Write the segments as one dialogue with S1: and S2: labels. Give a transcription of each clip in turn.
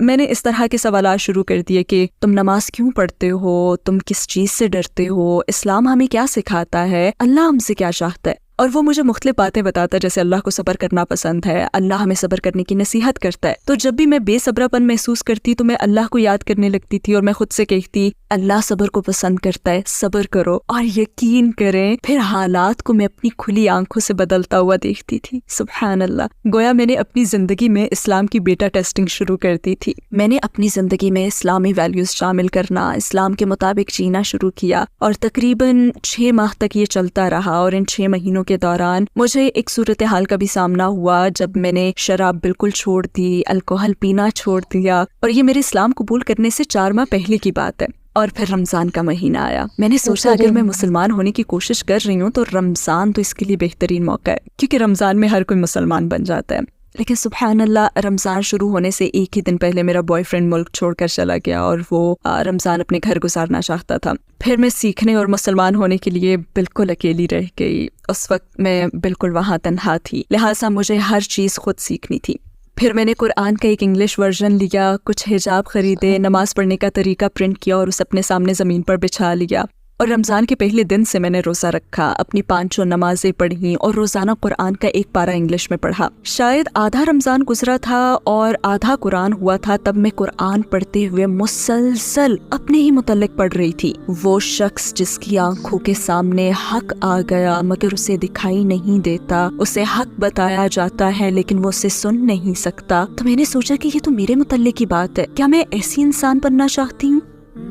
S1: میں نے اس طرح کے سوالات شروع کر دیے کہ تم نماز کیوں پڑھتے ہو، تم کس چیز سے ڈرتے ہو، اسلام ہمیں کیا سکھاتا ہے، اللہ ہم سے کیا چاہتا ہے. اور وہ مجھے مختلف باتیں بتاتا ہے، جیسے اللہ کو صبر کرنا پسند ہے، اللہ ہمیں صبر کرنے کی نصیحت کرتا ہے. تو جب بھی میں بے صبرا پن محسوس کرتی تو میں اللہ کو یاد کرنے لگتی تھی، اور میں خود سے کہتی اللہ صبر کو پسند کرتا ہے، صبر کرو. اور یقین کریں پھر حالات کو میں اپنی کھلی آنکھوں سے بدلتا ہوا دیکھتی تھی. سبحان اللہ، گویا میں نے اپنی زندگی میں اسلام کی بیٹا ٹیسٹنگ شروع کر دی تھی. میں نے اپنی زندگی میں اسلامی ویلیوز شامل کرنا، اسلام کے مطابق جینا شروع کیا، اور تقریباً 6 ماہ تک یہ چلتا رہا. اور ان 6 مہینوں کے دوران مجھے ایک صورتحال کا بھی سامنا ہوا جب میں نے شراب بالکل چھوڑ دی، الکوہل پینا چھوڑ دیا، اور یہ میرے اسلام قبول کرنے سے 4 ماہ پہلے کی بات ہے. اور پھر رمضان کا مہینہ آیا. میں نے سوچا اگر میں مسلمان ہونے کی کوشش کر رہی ہوں تو رمضان تو اس کے لیے بہترین موقع ہے، کیونکہ رمضان میں ہر کوئی مسلمان بن جاتا ہے. لیکن سبحان اللہ، رمضان شروع ہونے سے ایک ہی دن پہلے میرا بوائے فرینڈ ملک چھوڑ کر چلا گیا، اور وہ رمضان اپنے گھر گزارنا چاہتا تھا. پھر میں سیکھنے اور مسلمان ہونے کے لیے بالکل اکیلی رہ گئی. اس وقت میں بالکل وہاں تنہا تھی، لہٰذا مجھے ہر چیز خود سیکھنی تھی. پھر میں نے قرآن کا ایک انگلش ورژن لیا، کچھ حجاب خریدے، نماز پڑھنے کا طریقہ پرنٹ کیا اور اسے اپنے سامنے زمین پر بچھا لیا. اور رمضان کے پہلے دن سے میں نے روزہ رکھا، اپنی 5 نمازیں پڑھیں، اور روزانہ قرآن کا ایک پارہ انگلش میں پڑھا. شاید آدھا رمضان گزرا تھا اور آدھا قرآن ہوا تھا تب میں قرآن پڑھتے ہوئے مسلسل اپنے ہی متعلق پڑھ رہی تھی. وہ شخص جس کی آنکھوں کے سامنے حق آ گیا مگر اسے دکھائی نہیں دیتا، اسے حق بتایا جاتا ہے لیکن وہ اسے سن نہیں سکتا. تو میں نے سوچا کہ یہ تو میرے متعلق کی بات ہے، کیا میں ایسی انسان بننا چاہتی ہوں؟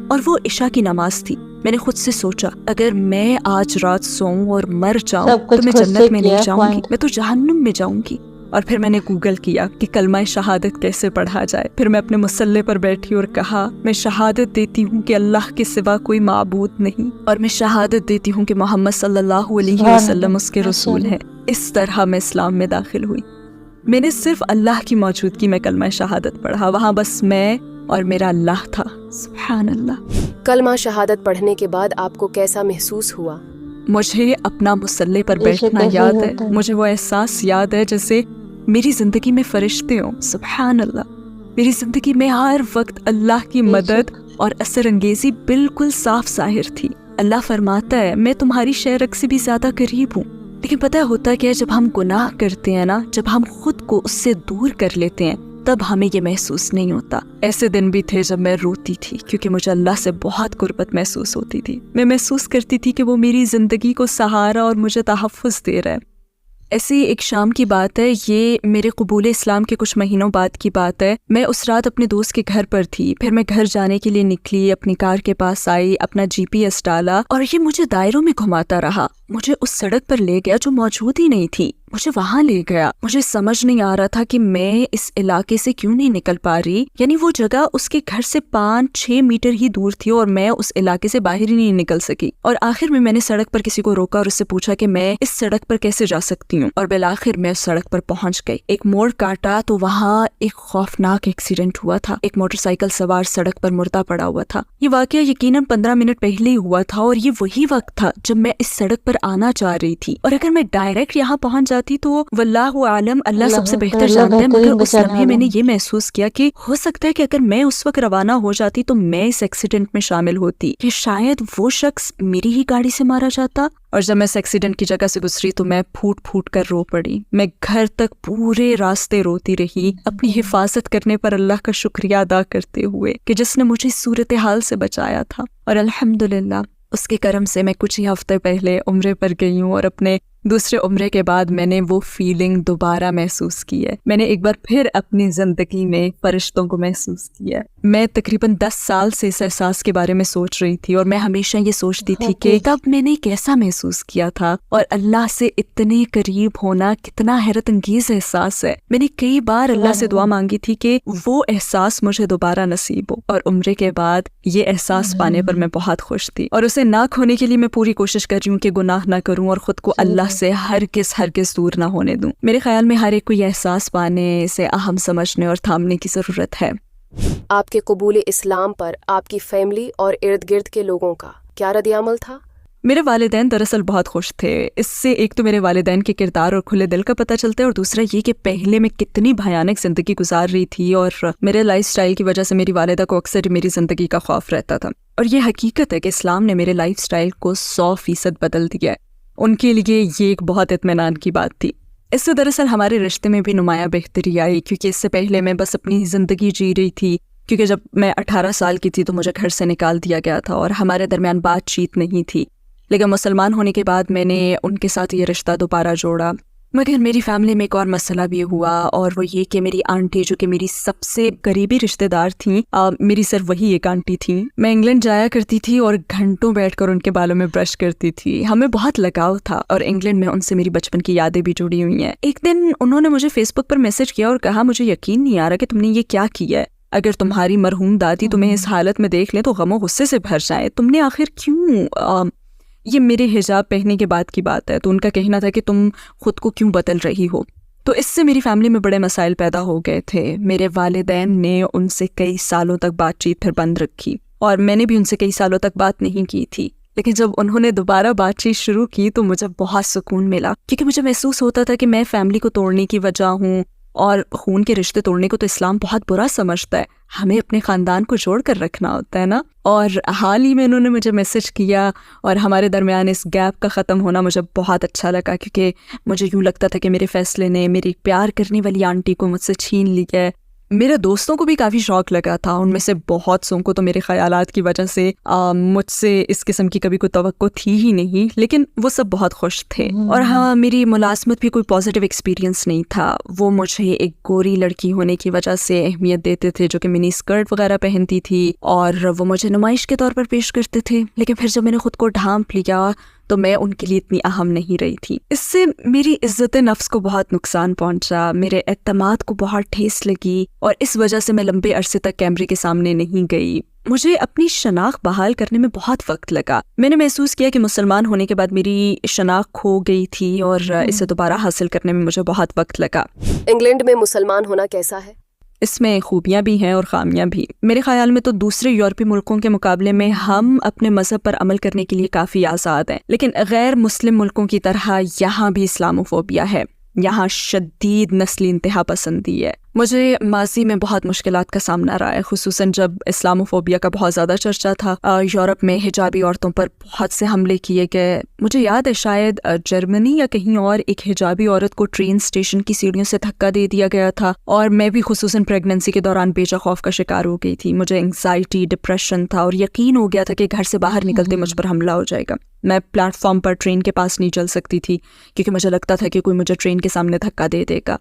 S1: اور وہ عشاء کی نماز تھی. میں نے خود سے سوچا اگر میں آج رات سوؤں اور مر جاؤں تو میں جنت میں نہیں جاؤں گی، میں تو جہنم میں جاؤں گی. اور پھر میں نے گوگل کیا کہ کلمہ شہادت کیسے پڑھا جائے. پھر میں اپنے مصلی پر بیٹھی اور کہا میں شہادت دیتی ہوں کہ اللہ کے سوا کوئی معبود نہیں، اور میں شہادت دیتی ہوں کہ محمد صلی اللہ علیہ وسلم اس کے رسول ہیں. اس طرح میں اسلام میں داخل ہوئی. میں نے صرف اللہ کی موجودگی میں کلمہ شہادت پڑھا، وہاں بس میں اور میرا اللہ تھا. سبحان اللہ.
S2: کلمہ شہادت پڑھنے کے بعد آپ کو کیسا محسوس ہوا؟
S1: مجھے اپنا مصلی پر بیٹھنا یاد ہے، مجھے وہ احساس یاد ہے جیسے میری زندگی میں فرشتے ہوں. سبحان اللہ، میری زندگی میں ہر وقت اللہ کی مدد اور اثر انگیزی بالکل صاف ظاہر تھی. اللہ فرماتا ہے میں تمہاری شہرک سے بھی زیادہ قریب ہوں. لیکن پتہ ہوتا کیا، جب ہم گناہ کرتے ہیں نا، جب ہم خود کو اس سے دور کر لیتے ہیں تب ہمیں یہ محسوس نہیں ہوتا. ایسے دن بھی تھے جب میں روتی تھی کیونکہ مجھے اللہ سے بہت قربت محسوس ہوتی تھی. میں محسوس کرتی تھی کہ وہ میری زندگی کو سہارا اور مجھے تحفظ دے رہا ہے. ایسی ایک شام کی بات ہے، یہ میرے قبول اسلام کے کچھ مہینوں بعد کی بات ہے. میں اس رات اپنے دوست کے گھر پر تھی. پھر میں گھر جانے کے لیے نکلی، اپنی کار کے پاس آئی، اپنا GPS ڈالا اور یہ مجھے دائروں میں گھماتا رہا. مجھے اس سڑک پر لے گیا جو موجود ہی نہیں تھی، مجھے وہاں لے گیا. مجھے سمجھ نہیں آ رہا تھا کہ میں اس علاقے سے کیوں نہیں نکل پا رہی. یعنی وہ جگہ اس کے گھر سے 5-6 میٹر ہی دور تھی اور میں اس علاقے سے باہر ہی نہیں نکل سکی. اور آخر میں نے سڑک پر کسی کو روکا اور اس سے پوچھا کہ میں اس سڑک پر کیسے جا سکتی ہوں. اور بالآخر میں اس سڑک پر پہنچ گئی. ایک موڑ کاٹا تو وہاں ایک خوفناک ایکسیڈنٹ ہوا تھا. ایک موٹر سائیکل سوار سڑک پر مردہ پڑا ہوا تھا. یہ واقعہ یقیناً 15 منٹ پہلے ہی ہوا تھا اور یہ وہی وقت تھا جب میں اس سڑک پر آنا چاہ رہی تھی. اور اگر میں ڈائریکٹ یہاں پہنچ جاتی تو واللہ عالم، اللہ سب سے بہتر جانتا ہے، مگر اس لمحے میں نے یہ محسوس کیا کہ ہو سکتا ہے کہ اگر میں اس وقت روانہ ہو جاتی تو میں اس ایکسیڈنٹ میں شامل ہوتی، کہ شاید وہ شخص میری ہی گاڑی سے مارا جاتا. اور جب میں اس ایکسیڈنٹ کی جگہ سے گزری تو میں پھوٹ پھوٹ کر رو پڑی. میں گھر تک پورے راستے روتی رہی، اپنی حفاظت کرنے پر اللہ کا شکریہ ادا کرتے ہوئے کہ جس نے مجھے صورتحال سے بچایا تھا. اور الحمدللہ اس کے کرم سے میں کچھ ہی ہفتے پہلے عمرے پر گئی ہوں اور اپنے دوسرے عمرے کے بعد میں نے وہ فیلنگ دوبارہ محسوس کی ہے. میں نے ایک بار پھر اپنی زندگی میں فرشتوں کو محسوس کیا. میں تقریباً 10 سال سے اس احساس کے بارے میں سوچ رہی تھی اور میں ہمیشہ یہ سوچتی تھی کہ تب میں نے کیسا محسوس کیا تھا اور اللہ سے اتنے قریب ہونا کتنا حیرت انگیز احساس ہے. میں نے کئی بار اللہ سے دعا مانگی تھی کہ وہ احساس مجھے دوبارہ نصیب ہو، اور عمرے کے بعد یہ احساس پانے پر میں بہت خوش تھی. اور اسے نہ کھونے کے لیے میں پوری کوشش کر رہی ہوں کہ گناہ نہ کروں اور خود کو اللہ سے ہرگز دور نہ ہونے دوں. میرے خیال میں ہر ایک کو یہ احساس پانے، اسے اہم سمجھنے اور تھامنے کی ضرورت ہے.
S2: آپ کے قبول اسلام پر آپ کی فیملی اور ارد گرد کے لوگوں کا کیا رد عمل تھا؟
S1: میرے والدین دراصل بہت خوش تھے. اس سے ایک تو میرے والدین کے کردار اور کھلے دل کا پتہ چلتا ہے، اور دوسرا یہ کہ پہلے میں کتنی بھیانک زندگی گزار رہی تھی، اور میرے لائف سٹائل کی وجہ سے میری والدہ کو اکثر میری زندگی کا خوف رہتا تھا. اور یہ حقیقت ہے کہ اسلام نے میرے لائف سٹائل کو 100% بدل دیا ہے. ان کے لیے یہ ایک بہت اطمینان کی بات تھی. اس سے دراصل ہمارے رشتے میں بھی نمایاں بہتری آئی، کیونکہ اس سے پہلے میں بس اپنی زندگی جی رہی تھی. کیونکہ جب میں 18 سال کی تھی تو مجھے گھر سے نکال دیا گیا تھا اور ہمارے درمیان بات چیت نہیں تھی. لیکن مسلمان ہونے کے بعد میں نے ان کے ساتھ یہ رشتہ دوبارہ جوڑا. مگر میری فیملی میں ایک اور مسئلہ بھی ہوا، اور وہ یہ کہ میری آنٹی جو کہ میری سب سے قریبی رشتہ دار تھیں، میری صرف وہی ایک آنٹی تھیں. میں انگلینڈ جایا کرتی تھی اور گھنٹوں بیٹھ کر ان کے بالوں میں برش کرتی تھی. ہمیں بہت لگاؤ تھا اور انگلینڈ میں ان سے میری بچپن کی یادیں بھی جڑی ہوئی ہیں. ایک دن انہوں نے مجھے فیس بک پر میسج کیا اور کہا، مجھے یقین نہیں آ رہا کہ تم نے یہ کیا کیا ہے. اگر تمہاری مرحوم دادی تمہیں اس حالت میں دیکھ لیں تو غم و غصے سے بھر جائیں. تم نے آخر کیوں یہ میرے حجاب پہننے کے بعد کی بات ہے. تو ان کا کہنا تھا کہ تم خود کو کیوں بدل رہی ہو. تو اس سے میری فیملی میں بڑے مسائل پیدا ہو گئے تھے. میرے والدین نے ان سے کئی سالوں تک بات چیت پھر بند رکھی، اور میں نے بھی ان سے کئی سالوں تک بات نہیں کی تھی. لیکن جب انہوں نے دوبارہ بات چیت شروع کی تو مجھے بہت سکون ملا، کیونکہ مجھے محسوس ہوتا تھا کہ میں فیملی کو توڑنے کی وجہ ہوں. اور خون کے رشتے توڑنے کو تو اسلام بہت برا سمجھتا ہے، ہمیں اپنے خاندان کو جوڑ کر رکھنا ہوتا ہے نا. اور حال ہی میں انہوں نے مجھے میسج کیا، اور ہمارے درمیان اس گیپ کا ختم ہونا مجھے بہت اچھا لگا، کیونکہ مجھے یوں لگتا تھا کہ میرے فیصلے نے میری پیار کرنے والی آنٹی کو مجھ سے چھین لیا ہے. میرے دوستوں کو بھی کافی شوق لگا تھا. ان میں سے بہت سوں کو تو میرے خیالات کی وجہ سے مجھ سے اس قسم کی کبھی کوئی توقع تھی ہی نہیں، لیکن وہ سب بہت خوش تھے. اور ہاں، میری ملازمت بھی کوئی پازیٹیو ایکسپیرینس نہیں تھا. وہ مجھے ایک گوری لڑکی ہونے کی وجہ سے اہمیت دیتے تھے، جو کہ منی اسکرٹ وغیرہ پہنتی تھی، اور وہ مجھے نمائش کے طور پر پیش کرتے تھے. لیکن پھر جب میں نے خود کو ڈھانپ لیا تو میں ان کے لیے اتنی اہم نہیں رہی تھی. اس سے میری عزت نفس کو بہت نقصان پہنچا، میرے اعتماد کو بہت ٹھیس لگی، اور اس وجہ سے میں لمبے عرصے تک کیمرے کے سامنے نہیں گئی. مجھے اپنی شناخت بحال کرنے میں بہت وقت لگا. میں نے محسوس کیا کہ مسلمان ہونے کے بعد میری شناخت کھو گئی تھی، اور اسے دوبارہ حاصل کرنے میں مجھے بہت وقت لگا.
S2: انگلینڈ میں مسلمان ہونا کیسا ہے؟
S1: اس میں خوبیاں بھی ہیں اور خامیاں بھی. میرے خیال میں تو دوسرے یورپی ملکوں کے مقابلے میں ہم اپنے مذہب پر عمل کرنے کے لیے کافی آزاد ہیں، لیکن غیر مسلم ملکوں کی طرح یہاں بھی اسلاموفوبیا ہے. یہاں شدید نسلی انتہا پسندی ہے. مجھے ماضی میں بہت مشکلات کا سامنا رہا ہے، خصوصاً جب اسلاموفوبیا کا بہت زیادہ چرچا تھا. یورپ میں حجابی عورتوں پر بہت سے حملے کیے گئے. مجھے یاد ہے شاید جرمنی یا کہیں اور ایک حجابی عورت کو ٹرین اسٹیشن کی سیڑھیوں سے دھکا دے دیا گیا تھا، اور میں بھی خصوصاً پریگننسی کے دوران بے جا خوف کا شکار ہو گئی تھی. مجھے انگزائٹی، ڈپریشن تھا، اور یقین ہو گیا تھا کہ گھر سے باہر نکلتے مجھ پر حملہ ہو جائے گا. میں پلیٹ فارم پر ٹرین کے پاس نہیں چل سکتی تھی، کیونکہ مجھے لگتا تھا کہ کوئی مجھے ٹرین کے سامنے دھکا دے دے گا.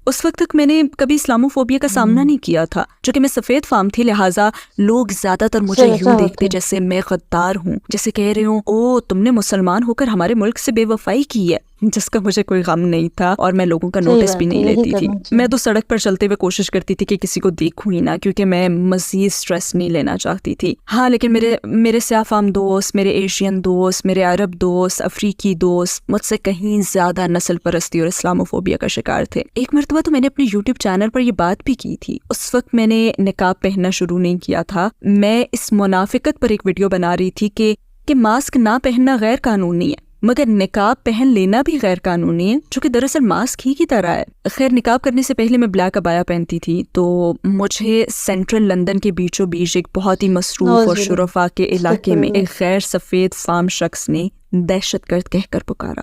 S1: اس وقت تک میں نے کبھی اسلاموفوبیا کا سامنا نہیں کیا تھا، جو کہ میں سفید فام تھی، لہٰذا لوگ زیادہ تر مجھے یوں دیکھتے جیسے میں غدار ہوں، جیسے کہہ رہے ہوں، او تم نے مسلمان ہو کر ہمارے ملک سے بے وفائی کی ہے، جس کا مجھے کوئی غم نہیں تھا، اور میں لوگوں کا نوٹس بھی نہیں لیتی تھی. میں تو سڑک پر چلتے ہوئے کوشش کرتی تھی کہ کسی کو دیکھوں ہی نہ، کیونکہ میں مزید سٹریس نہیں لینا چاہتی تھی. ہاں، لیکن میرے سیاہ فام دوست، میرے ایشین دوست، میرے عرب دوست، افریقی دوست مجھ سے کہیں زیادہ نسل پرستی اور اسلاموفوبیا کا شکار تھے. ایک مرتبہ تو میں نے اپنے یوٹیوب چینل پر یہ بات بھی کی تھی. اس وقت میں نے نقاب پہننا شروع نہیں کیا تھا. میں اس منافقت پر ایک ویڈیو بنا رہی تھی کہ ماسک نہ پہننا غیر قانونی ہے، مگر نقاب پہن لینا بھی غیر قانونی ہے، جو کہ دراصل ماسک ہی کی طرح ہے. خیر، نقاب کرنے سے پہلے میں بلیک ابایا پہنتی تھی، تو مجھے سینٹرل لندن کے بیچوں بیچ ایک بہت ہی مصروف اور شرفا کے علاقے میں ایک غیر سفید فام شخص نے دہشت گرد کہہ کر پکارا،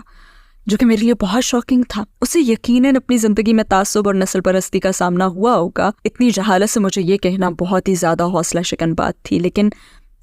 S1: جو کہ میرے لیے بہت شاکنگ تھا. اسے یقیناً اپنی زندگی میں تعصب اور نسل پرستی کا سامنا ہوا ہوگا. اتنی جہالت سے مجھے یہ کہنا بہت ہی زیادہ حوصلہ شکن بات تھی، لیکن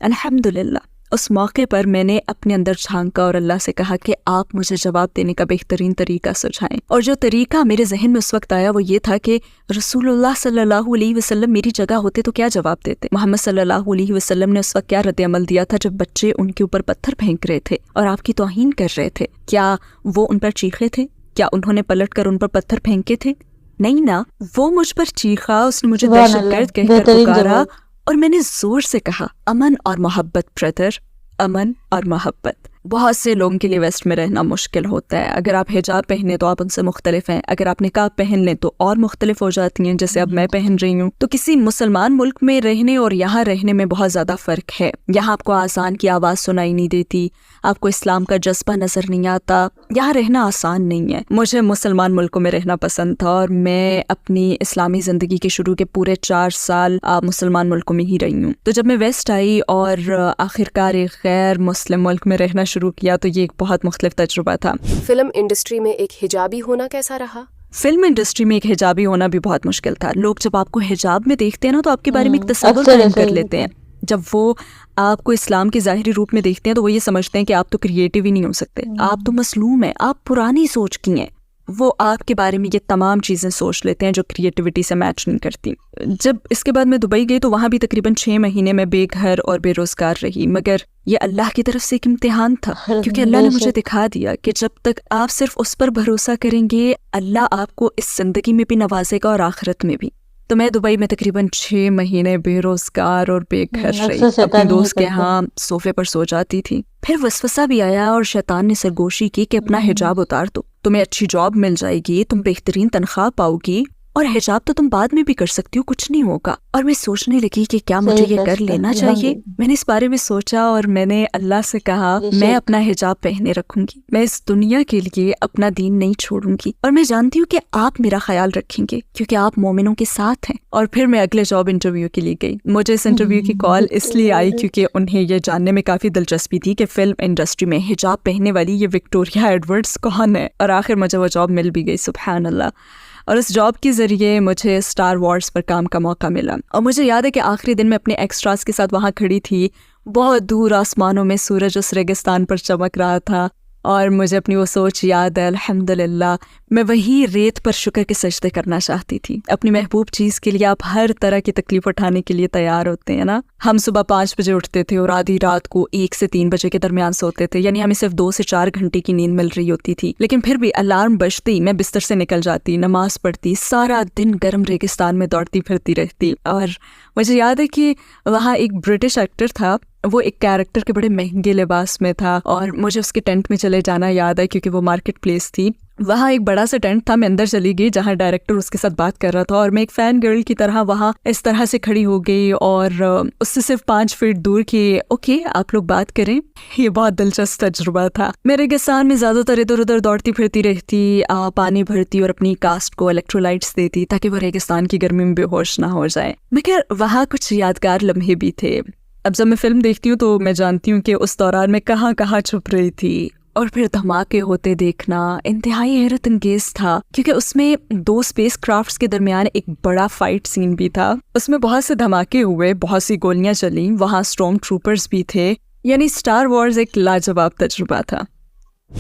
S1: الحمدللہ اس موقع پر میں نے اپنے اندر جھانکا اور اللہ سے کہا کہ آپ مجھے جواب دینے کا بہترین طریقہ سجھائیں. اور جو طریقہ میرے ذہن میں اس وقت آیا وہ یہ تھا کہ رسول اللہ صلی اللہ علیہ وسلم میری جگہ ہوتے تو کیا جواب دیتے. محمد صلی اللہ علیہ وسلم نے اس وقت کیا رد عمل دیا تھا جب بچے ان کے اوپر پتھر پھینک رہے تھے اور آپ کی توہین کر رہے تھے؟ کیا وہ ان پر چیخے تھے؟ کیا انہوں نے پلٹ کر ان پر پتھر پھینکے تھے؟ نہیں نا، وہ مجھ پر چیخا، اس نے مجھے دہشت گرد کہہ کر پکارا، اور میں نے زور سے کہا، امن اور محبت برادر، امن اور محبت. بہت سے لوگوں کے لیے ویسٹ میں رہنا مشکل ہوتا ہے. اگر آپ حجاب پہنے تو آپ ان سے مختلف ہیں, اگر آپ نقاب پہن لیں تو اور مختلف ہو جاتی ہیں, جیسے اب میں پہن رہی ہوں. تو کسی مسلمان ملک میں رہنے اور یہاں رہنے میں بہت زیادہ فرق ہے. یہاں آپ کو آسان کی آواز سنائی نہیں دیتی, آپ کو اسلام کا جذبہ نظر نہیں آتا, یہاں رہنا آسان نہیں ہے. مجھے مسلمان ملکوں میں رہنا پسند تھا اور میں اپنی اسلامی زندگی کے شروع کے پورے 4 سال مسلمان ملکوں میں ہی رہی ہوں. تو جب میں ویسٹ آئی اور آخرکار ایک غیر مسلم ملک میں رہنا شروع کیا تو یہ ایک بہت مختلف تجربہ تھا.
S2: فلم انڈسٹری میں ایک حجابی ہونا کیسا رہا؟
S1: فلم انڈسٹری میں ایک حجابی ہونا بھی بہت مشکل تھا. لوگ جب آپ کو حجاب میں دیکھتے ہیں نا تو آپ کے بارے میں ایک تصور
S3: اکثر
S1: قائم
S3: ایسا
S1: کر
S3: ہی
S1: لیتے ہیں. جب وہ آپ کو اسلام کے ظاہری روپ میں دیکھتے ہیں تو وہ یہ سمجھتے ہیں کہ آپ تو کریٹیو ہی نہیں ہو سکتے, آپ تو مظلوم ہیں, آپ پرانی سوچ کی ہیں. وہ آپ کے بارے میں یہ تمام چیزیں سوچ لیتے ہیں جو کریٹیوٹی سے میچ نہیں کرتی. جب اس کے بعد میں دبئی گئی تو وہاں بھی تقریباً 6 مہینے میں بے گھر اور بے روزگار رہی, مگر یہ اللہ کی طرف سے ایک امتحان تھا, کیونکہ اللہ نے مجھے دکھا دیا کہ جب تک آپ صرف اس پر بھروسہ کریں گے اللہ آپ کو اس زندگی میں بھی نوازے گا اور آخرت میں بھی. تو میں دبئی میں تقریباً 6 مہینے بے روزگار اور بے گھر رہی, اپنے دوست کے ہاں صوفے پر سو جاتی تھی. پھر وسوسہ بھی آیا اور شیطان نے سرگوشی کی کہ اپنا حجاب اتار دو, تمہیں اچھی جاب مل جائے گی, تم بہترین تنخواہ پاؤ گی, اور حجاب تو تم بعد میں بھی کر سکتی ہو, کچھ نہیں ہوگا. اور میں سوچنے لگی کہ کیا مجھے یہ کر لینا چاہیے. میں نے اس بارے میں سوچا اور میں نے اللہ سے کہا میں اپنا حجاب پہنے رکھوں گی, میں اس دنیا کے لیے اپنا دین نہیں چھوڑوں گی, اور میں جانتی ہوں کہ آپ میرا خیال رکھیں گے کیونکہ آپ مومنوں کے ساتھ ہیں. اور پھر میں اگلے جاب انٹرویو کے لیے گئی. مجھے اس انٹرویو کی کال اس لیے آئی کیونکہ انہیں یہ جاننے میں کافی دلچسپی تھی کہ فلم انڈسٹری میں حجاب پہننے والی یہ وکٹوریہ ایڈورڈز کون ہے. اور آخر مجھے وہ جاب مل بھی گئی, سبحان اللہ. اور اس جاب کے ذریعے مجھے اسٹار وارز پر کام کا موقع ملا. اور مجھے یاد ہے کہ آخری دن میں اپنے ایکسٹراز کے ساتھ وہاں کھڑی تھی, بہت دور آسمانوں میں سورج اس ریگستان پر چمک رہا تھا, اور مجھے اپنی وہ سوچ یاد ہے. الحمدللہ میں وہی ریت پر شکر کے سجدے کرنا چاہتی تھی. اپنی محبوب چیز کے لیے آپ ہر طرح کی تکلیف اٹھانے کے لیے تیار ہوتے ہیں نا. ہم صبح 5 بجے اٹھتے تھے اور آدھی رات کو 1 سے 3 بجے کے درمیان سوتے تھے, یعنی ہمیں صرف 2 سے 4 گھنٹے کی نیند مل رہی ہوتی تھی. لیکن پھر بھی الارم بجتے ہی میں بستر سے نکل جاتی, نماز پڑھتی, سارا دن گرم ریگستان میں دوڑتی پھرتی رہتی. اور مجھے یاد ہے کہ وہاں ایک برٹش ایکٹر تھا, وہ ایک کیریکٹر کے بڑے مہنگے لباس میں تھا, اور مجھے اس کے ٹینٹ میں چلے جانا یاد ہے کیونکہ وہ مارکیٹ پلیس تھی. وہاں ایک بڑا سا ٹینٹ تھا, میں اندر چلی گئی جہاں ڈائریکٹر اس کے ساتھ بات کر رہا تھا, اور میں ایک فین گرل کی طرح وہاں اس طرح سے کھڑی ہو گئی اور اس سے صرف 5 فٹ دور کی اوکے آپ لوگ بات کریں. یہ بہت دلچسپ تجربہ تھا. میں ریگستان میں زیادہ تر ادھر ادھر دوڑتی پھرتی رہتی, پانی بھرتی اور اپنی کاسٹ کو الیکٹرولائٹس دیتی تاکہ وہ ریگستان کی گرمی میں بے ہوش نہ ہو جائے. مگر وہاں کچھ یادگار لمحے بھی تھے. اب جب میں فلم دیکھتی ہوں تو میں جانتی ہوں کہ اس دوران میں کہاں کہاں چھپ رہی تھی, اور پھر دھماکے ہوتے دیکھنا انتہائی حیرت انگیز تھا, کیونکہ اس میں 2 اسپیس کرافٹس کے درمیان ایک بڑا فائٹ سین بھی تھا. اس میں بہت سے دھماکے ہوئے, بہت سی گولیاں چلیں, وہاں اسٹارم ٹروپرز بھی تھے, یعنی اسٹار وارز ایک لاجواب تجربہ تھا.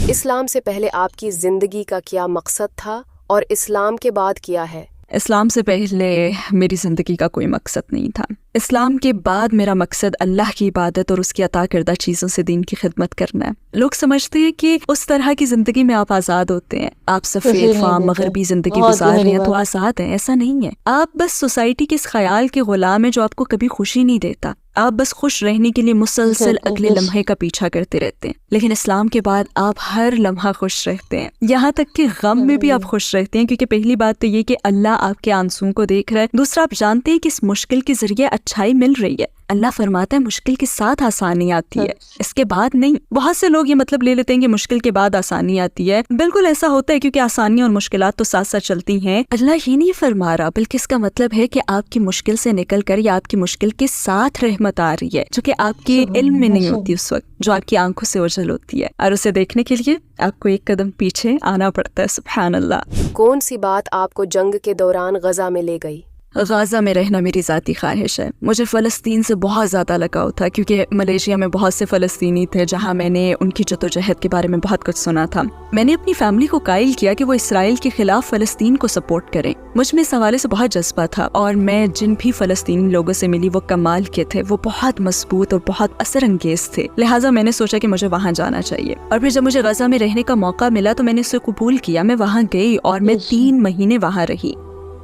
S2: اسلام سے پہلے آپ کی زندگی کا کیا مقصد تھا اور اسلام کے بعد کیا ہے؟
S1: اسلام سے پہلے میری زندگی کا کوئی مقصد نہیں تھا. اسلام کے بعد میرا مقصد اللہ کی عبادت اور اس کی عطا کردہ چیزوں سے دین کی خدمت کرنا ہے. لوگ سمجھتے ہیں کہ اس طرح کی زندگی میں آپ آزاد ہوتے ہیں, آپ سفید فام مغربی زندگی گزار رہے ہیں تو آزاد ہیں. ایسا نہیں ہے. آپ بس سوسائٹی کے اس خیال کے غلام ہیں جو آپ کو کبھی خوشی نہیں دیتا. آپ بس خوش رہنے کے لیے مسلسل اگلے لمحے کا پیچھا کرتے رہتے ہیں. لیکن اسلام کے بعد آپ ہر لمحہ خوش رہتے ہیں, یہاں تک کہ غم میں بھی آپ خوش رہتے ہیں, کیونکہ پہلی بات تو یہ کہ اللہ آپ کے آنسوؤں کو دیکھ رہا ہے. دوسرا, آپ جانتے ہیں کہ اس مشکل کے ذریعے اچھائی مل رہی ہے. اللہ فرماتا ہے مشکل کے ساتھ آسانی آتی ہے, اس کے بعد نہیں. بہت سے لوگ یہ مطلب لے لیتے ہیں کہ مشکل کے بعد آسانی آتی ہے. بالکل ایسا ہوتا ہے کیونکہ آسانیاں اور مشکلات تو ساتھ ساتھ چلتی ہیں. اللہ یہ نہیں فرما رہا, بلکہ اس کا مطلب ہے کہ آپ کی مشکل سے نکل کر یا آپ کی مشکل کے ساتھ رحمت آ رہی ہے, جو کہ آپ کے علم میں نہیں ہوتی اس وقت, جو آپ کی آنکھوں سے اوجھل ہوتی ہے, اور اسے دیکھنے کے لیے آپ کو ایک قدم پیچھے آنا پڑتا ہے. سبحان اللہ.
S2: کون سی بات آپ کو جنگ کے دوران غزہ میں لے گئی؟
S1: غازہ میں رہنا میری ذاتی خواہش ہے. مجھے فلسطین سے بہت زیادہ لگاؤ تھا کیونکہ ملیشیا میں بہت سے فلسطینی تھے جہاں میں نے ان کی جدوجہد کے بارے میں بہت کچھ سنا تھا. میں نے اپنی فیملی کو قائل کیا کہ وہ اسرائیل کے خلاف فلسطین کو سپورٹ کریں. مجھ میں اس حوالے سے بہت جذبہ تھا, اور میں جن بھی فلسطینی لوگوں سے ملی وہ کمال کے تھے, وہ بہت مضبوط اور بہت اثر انگیز تھے. لہٰذا میں نے سوچا کہ مجھے وہاں جانا چاہیے. اور پھر جب مجھے غزہ میں رہنے کا موقع ملا تو میں نے اسے قبول کیا. میں وہاں گئی اور میں 3 مہینے وہاں رہی.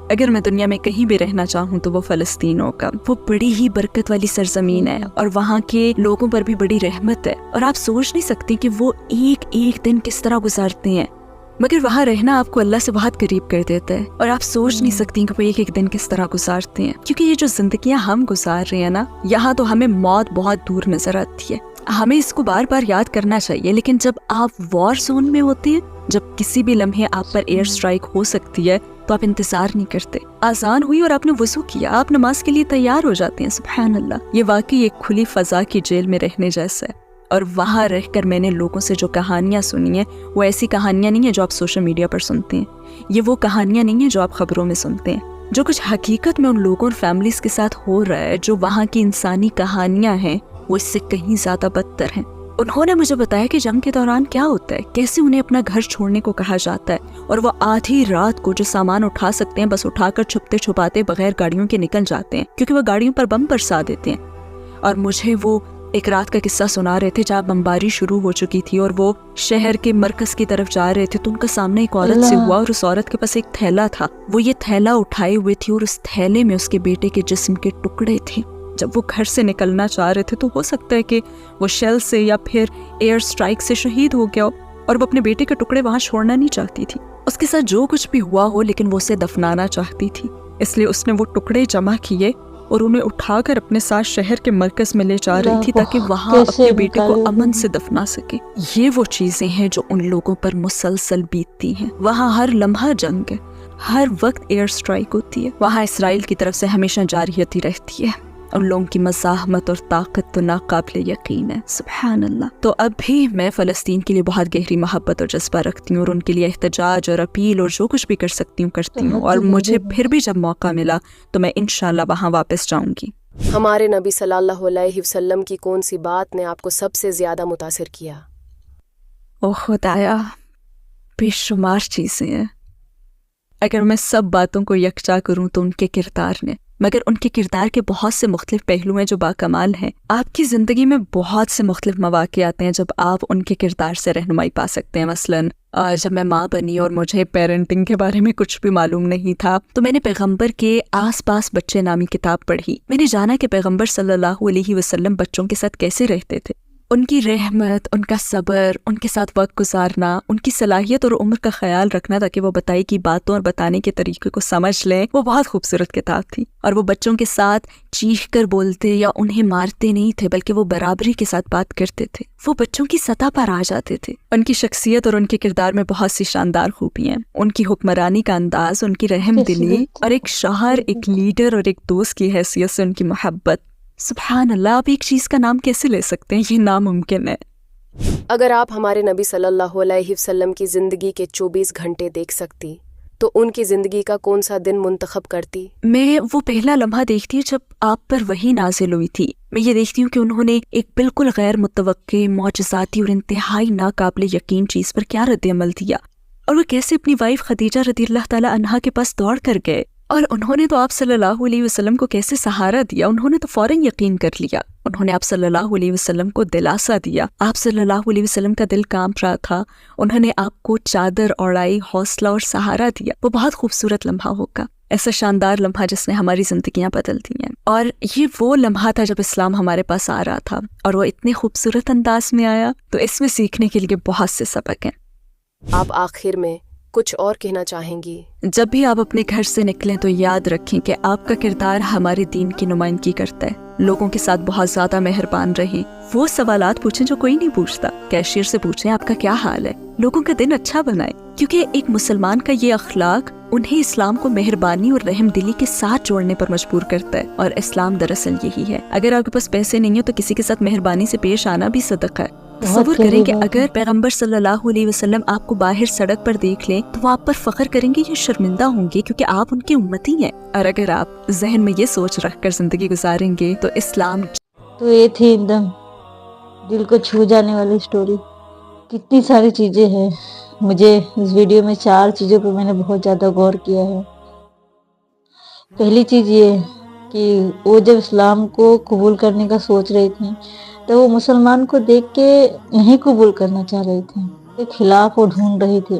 S1: اگر میں دنیا میں کہیں بھی رہنا چاہوں تو وہ فلسطین ہوگا. وہ بڑی ہی برکت والی سرزمین ہے اور وہاں کے لوگوں پر بھی بڑی رحمت ہے, اور آپ سوچ نہیں سکتی کہ وہ ایک ایک دن کس طرح گزارتے ہیں, مگر وہاں رہنا آپ کو اللہ سے بہت قریب کر دیتا ہے. اور آپ سوچ نہیں سکتی کہ وہ ایک ایک دن کس طرح گزارتے ہیں, کیونکہ یہ جو زندگیاں ہم گزار رہے ہیں نا, یہاں تو ہمیں موت بہت دور نظر آتی ہے. ہمیں اس کو بار بار یاد کرنا چاہیے, لیکن جب آپ وار زون میں ہوتے ہیں, جب کسی بھی لمحے آپ پر ایئر سٹرائک ہو سکتی ہے, تو آپ انتظار نہیں کرتے. آزان ہوئی اور آپ نے وضو کیا, آپ نماز کے لیے تیار ہو جاتے ہیں. سبحان اللہ, یہ واقعی ایک کھلی فضا کی جیل میں رہنے جیسا ہے. اور وہاں رہ کر میں نے لوگوں سے جو کہانیاں سنی ہیں, وہ ایسی کہانیاں نہیں ہیں جو آپ سوشل میڈیا پر سنتے ہیں. یہ وہ کہانیاں نہیں ہیں جو آپ خبروں میں سنتے ہیں. جو کچھ حقیقت میں ان لوگوں اور فیملیز کے ساتھ ہو رہا ہے, جو وہاں کی انسانی کہانیاں ہیں, وہ اس سے کہیں زیادہ بدتر ہیں. انہوں نے مجھے بتایا کہ جنگ کے دوران کیا ہوتا ہے, کیسے انہیں اپنا گھر چھوڑنے کو کہا جاتا ہے, اور وہ آدھی رات کو جو سامان اٹھا سکتے ہیں بس اٹھا کر چھپتے چھپاتے بغیر گاڑیوں کے نکل جاتے ہیں, کیونکہ وہ گاڑیوں پر بم برسا دیتے ہیں. اور مجھے وہ ایک رات کا قصہ سنا رہے تھے جہاں بمباری شروع ہو چکی تھی اور وہ شہر کے مرکز کی طرف جا رہے تھے, تو ان کا سامنے ایک عورت سے ہوا, اور اس عورت کے پاس ایک تھیلا تھا. وہ یہ تھیلا اٹھائے ہوئے تھی اور اس تھیلے میں اس کے بیٹے کے جسم کے ٹکڑے تھے. جب وہ گھر سے نکلنا چاہ رہے تھے تو ہو سکتا ہے کہ وہ شیل سے یا پھر ایئر سٹرائک سے شہید ہو گیا ہو, اور وہ اپنے بیٹے کے ٹکڑے وہاں چھوڑنا نہیں چاہتی تھی. اس کے ساتھ جو کچھ بھی ہوا ہو, لیکن وہ اسے دفنانا چاہتی تھی, اس لیے اس نے وہ ٹکڑے جمع کیے اور انہیں اٹھا کر اپنے ساتھ شہر کے مرکز میں لے جا رہی تھی تاکہ وہاں اپنے بیٹے کو امن سے دفنا سکے. یہ وہ چیزیں ہیں جو ان لوگوں پر مسلسل بیتتی ہیں. وہاں ہر لمحہ جنگ ہے, ہر وقت ایئر سٹرائک ہوتی ہے. وہاں اسرائیل کی طرف سے ہمیشہ جاری ہوتی رہتی ہے. ان لوگوں کی مزاحمت اور طاقت تو ناقابل یقین ہے. سبحان اللہ. تو اب بھی میں فلسطین کے لیے بہت گہری محبت اور جذبہ رکھتی ہوں, اور ان کے لیہ احتجاج اور اپیل اور جو کچھ بھی کر سکتی ہوں کرتی ہوں, اور مجھے پھر بھی جب موقع ملا تو میں انشاءاللہ وہاں واپس جاؤں گی.
S2: ہمارے نبی صلی اللہ علیہ وسلم کی کون سی بات نے آپ کو سب سے زیادہ متاثر کیا؟
S1: او خدایا, بے شمار چیزیں ہیں. اگر میں سب باتوں کو یکجا کروں تو ان کے کردار نے, مگر ان کے کردار کے بہت سے مختلف پہلو ہیں جو باکمال ہیں. آپ کی زندگی میں بہت سے مختلف مواقع آتے ہیں جب آپ ان کے کردار سے رہنمائی پا سکتے ہیں. مثلاً جب میں ماں بنی اور مجھے پیرنٹنگ کے بارے میں کچھ بھی معلوم نہیں تھا, تو میں نے پیغمبر کے آس پاس بچے نامی کتاب پڑھی. میں نے جانا کہ پیغمبر صلی اللہ علیہ وسلم بچوں کے ساتھ کیسے رہتے تھے. ان کی رحمت, ان کا صبر, ان کے ساتھ وقت گزارنا, ان کی صلاحیت اور عمر کا خیال رکھنا تاکہ وہ بتائی کی باتوں اور بتانے کے طریقے کو سمجھ لیں, وہ بہت خوبصورت کتاب تھی. اور وہ بچوں کے ساتھ چیخ کر بولتے یا انہیں مارتے نہیں تھے, بلکہ وہ برابری کے ساتھ بات کرتے تھے. وہ بچوں کی سطح پر آ جاتے تھے. ان کی شخصیت اور ان کے کردار میں بہت سی شاندار خوبیاں ہیں. ان کی حکمرانی کا انداز, ان کی رحم دلی, اور ایک شوہر, ایک لیڈر اور ایک دوست کی حیثیت سے ان کی محبت. سبحان اللہ, آپ ایک چیز کا نام کیسے لے سکتے ہیں, یہ ناممکن ہے.
S2: اگر آپ ہمارے نبی صلی اللہ علیہ وسلم کی زندگی کے 24 گھنٹے دیکھ سکتی تو ان کی زندگی کا کون سا دن منتخب کرتی؟
S1: میں وہ پہلا لمحہ دیکھتی ہوں جب آپ پر وحی نازل ہوئی تھی. میں یہ دیکھتی ہوں کہ انہوں نے ایک بالکل غیر متوقع, معجزاتی اور انتہائی ناقابل یقین چیز پر کیا رد عمل دیا, اور وہ کیسے اپنی وائف خدیجہ رضی اللہ تعالی عنہا کے پاس دوڑ کر گئے, اور انہوں نے تو آپ صلی اللہ علیہ وسلم کو کیسے سہارا دیا. انہوں نے تو فوراً یقین کر لیا. انہوں نے آپ صلی اللہ علیہ وسلم کو دلاسا دیا. آپ صلی اللہ علیہ وسلم کا دل کانپ رہا تھا. انہوں نے آپ کو چادر اوڑائی, حوصلہ اور سہارا دیا. وہ بہت خوبصورت لمحہ ہوگا, ایسا شاندار لمحہ جس نے ہماری زندگیاں بدل دی ہیں. اور یہ وہ لمحہ تھا جب اسلام ہمارے پاس آ رہا تھا, اور وہ اتنے خوبصورت انداز میں آیا. تو اس میں سیکھنے کے لیے بہت سے سبق ہیں.
S2: آپ آخر میں کچھ اور کہنا چاہیں گی؟
S1: جب بھی آپ اپنے گھر سے نکلیں تو یاد رکھیں کہ آپ کا کردار ہمارے دین کی نمائندگی کرتا ہے. لوگوں کے ساتھ بہت زیادہ مہربان رہیں. وہ سوالات پوچھیں جو کوئی نہیں پوچھتا. کیشیئر سے پوچھیں آپ کا کیا حال ہے. لوگوں کا دن اچھا بنائیں, کیونکہ ایک مسلمان کا یہ اخلاق انہیں اسلام کو مہربانی اور رحم دلی کے ساتھ جوڑنے پر مجبور کرتا ہے. اور اسلام دراصل یہی ہے. اگر آپ کے پاس پیسے نہیں ہیں تو کسی کے ساتھ مہربانی سے پیش آنا بھی صدقہ ہے. تصور کریں کہ اگر پیغمبر صلی اللہ علیہ وسلم آپ کو باہر سڑک پر دیکھ لیں تو وہ آپ پر فخر کریں گے یا شرمندہ ہوں گے, کیونکہ آپ ان کی امتی ہیں. اور اگر آپ ذہن میں یہ سوچ رکھ کر زندگی گزاریں گے تو اسلام.
S3: تو یہ تھی ایک دم دل کو چھو جانے والی سٹوری. کتنی ساری چیزیں ہیں. مجھے اس ویڈیو میں 4 چیزوں پہ میں نے بہت زیادہ غور کیا ہے. پہلی چیز یہ کہ وہ جب اسلام کو قبول کرنے کا سوچ رہی تھی تو وہ مسلمان کو دیکھ کے نہیں قبول کرنا چاہ رہی تھی, کے خلاف وہ ڈھونڈ رہی تھی.